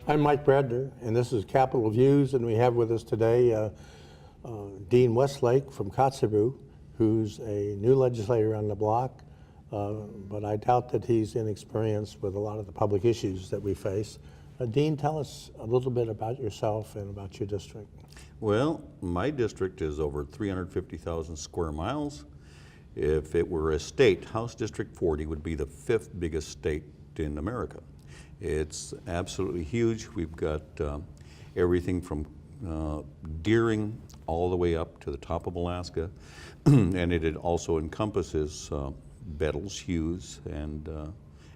I'm Mike Bradner, and this is Capitol Views, and we have with us today Dean Westlake from Kotzebue, who's a new legislator on the block, but I doubt that he's inexperienced with a lot of the public issues that we face. Dean, tell us a little bit about yourself and about your district. Well, my district is over 350,000 square miles. If it were a state, House District 40 would be the 5th biggest state in America. It's absolutely huge. We've got everything from Deering all the way up to the top of Alaska, and it also encompasses Bettles, Hughes, and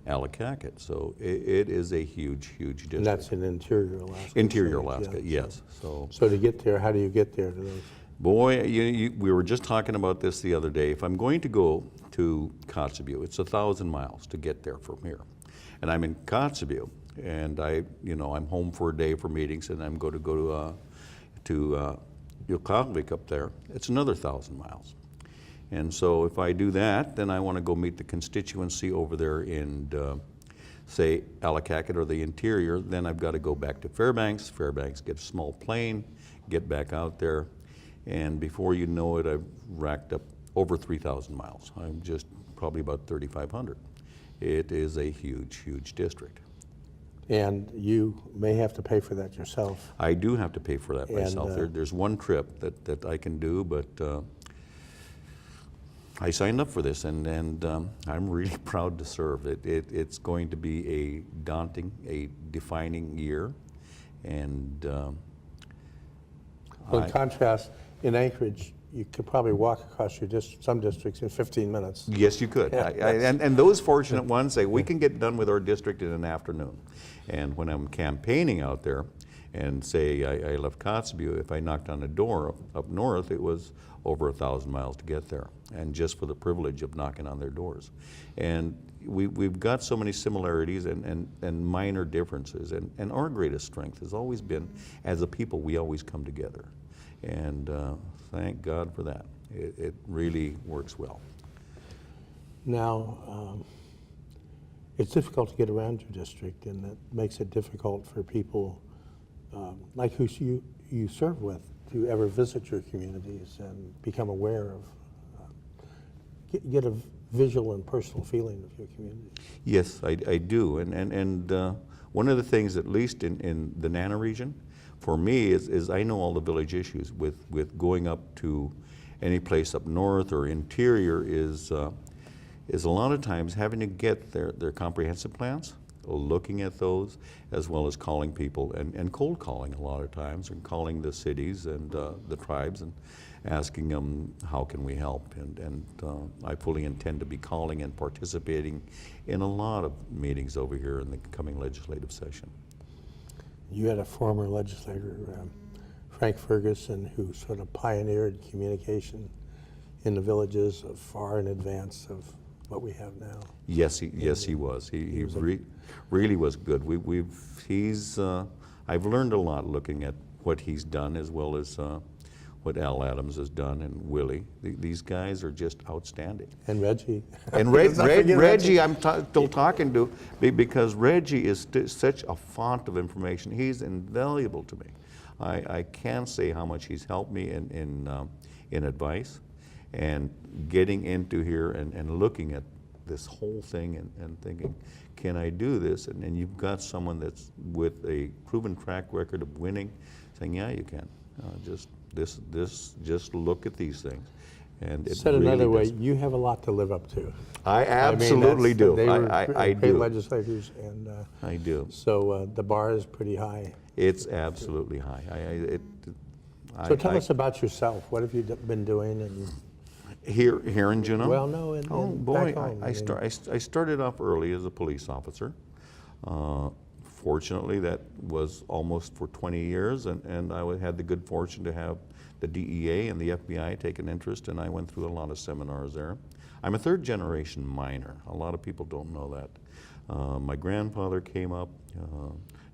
Allakaket. So it is a huge, huge district. And that's in interior Alaska. Interior Alaska, yeah, yes. So to get there, how do you get there to those? Boy, we were just talking about this the other day. If I'm going to go to Kotzebue, it's 1,000 miles to get there from here. And I'm in Kotzebue, and I'm home for a day for meetings, and I'm going to go to Yukavik up there. It's another 1,000 miles. And so if I do that, then I want to go meet the constituency over there in, say, Allakaket or the interior. Then I've got to go back to Fairbanks. Fairbanks, get a small plane, get back out there. And before you know it, I've racked up over 3,000 miles. I'm just probably about 3,500. It is a huge, huge district. And you may have to pay for that yourself. I do have to pay for that myself. There's one trip that I can do, but I signed up for this, and I'm really proud to serve. It's going to be a daunting, a defining year. And in contrast, in Anchorage, you could probably walk across your some districts in 15 minutes. Yes, you could. And those fortunate ones say, we can get done with our district in an afternoon. And when I'm campaigning out there, and say I left Kotzebue, if I knocked on a door up north, it was over 1,000 miles to get there, and just for the privilege of knocking on their doors. And we've got so many similarities and minor differences, and our greatest strength has always been, as a people, we always come together. And thank God for that. It really works well. Now, it's difficult to get around your district, and that makes it difficult for people like who you serve with to ever visit your communities and become aware of, get a visual and personal feeling of your community. Yes, I do. And one of the things, at least in the Nana region, for me is I know all the village issues with going up to any place up north or interior is a lot of times having to get their comprehensive plans, looking at those, as well as calling people and cold calling a lot of times, and calling the cities and the tribes and asking them how can we help. And I fully intend to be calling and participating in a lot of meetings over here in the coming legislative session. You had a former legislator, Frank Ferguson, who sort of pioneered communication in the villages far in advance of what we have now. Yes, he was. He really was good. I've learned a lot looking at what he's done, as well as what Al Adams has done, and Willie. These guys are just outstanding. And Reggie. And Reggie, I'm still talking to, because Reggie is such a font of information. He's invaluable to me. I can't say how much he's helped me in advice, and getting into here and looking at this whole thing and thinking, can I do this? And you've got someone that's with a proven track record of winning, saying, yeah, you can. Just look at these things. And it said really another way, does. you have a lot to live up to. I absolutely do. They were I great do. legislators, and I do. So the bar is pretty high. It's absolutely high. So tell us about yourself. What have you been doing? And here in Juneau? Well, no, boy, back home. I started off early as a police officer. Fortunately, that was almost for 20 years, and I had the good fortune to have the DEA and the FBI take an interest, and I went through a lot of seminars there. I'm a third-generation miner. A lot of people don't know that. My grandfather came up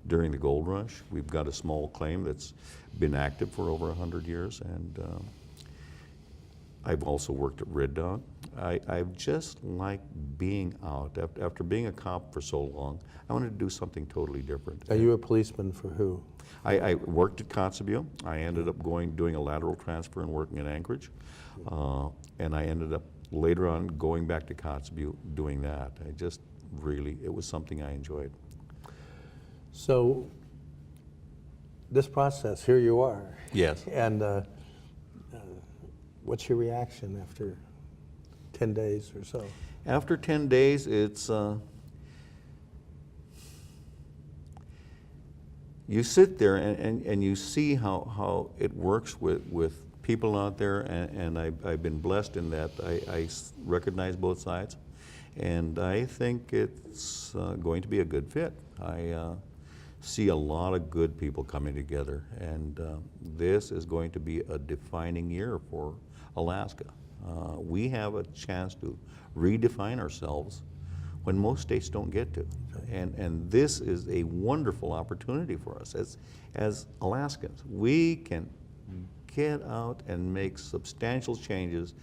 during the gold rush. We've got a small claim that's been active for over 100 years, and I've also worked at Red Dog. I've just liked being out. After being a cop for so long, I wanted to do something totally different. Are you a policeman for who? I worked at Kotzebue. I ended up doing a lateral transfer and working in Anchorage. And I ended up later on going back to Kotzebue doing that. It was something I enjoyed. So this process, here you are. Yes. And what's your reaction after 10 days or so? After 10 days, it's, you sit there and you see how it works with people out there, and I've been blessed in that I recognize both sides, and I think it's going to be a good fit. I see a lot of good people coming together, and this is going to be a defining year for Alaska. We have a chance to redefine ourselves when most states don't get to. And this is a wonderful opportunity for us as Alaskans. We can get out and make substantial changes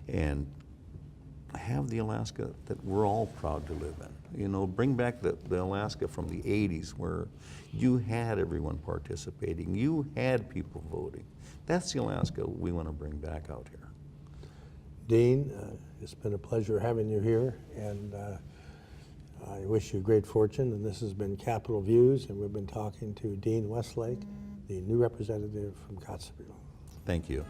and have the Alaska that we're all proud to live in. You know, bring back the Alaska from the 80s where you had everyone participating, you had people voting. That's the Alaska we want to bring back out here. Dean, it's been a pleasure having you here, and I wish you great fortune. And this has been Capitol Views, and we've been talking to Dean Westlake, the new representative from Kotzebue. Thank you.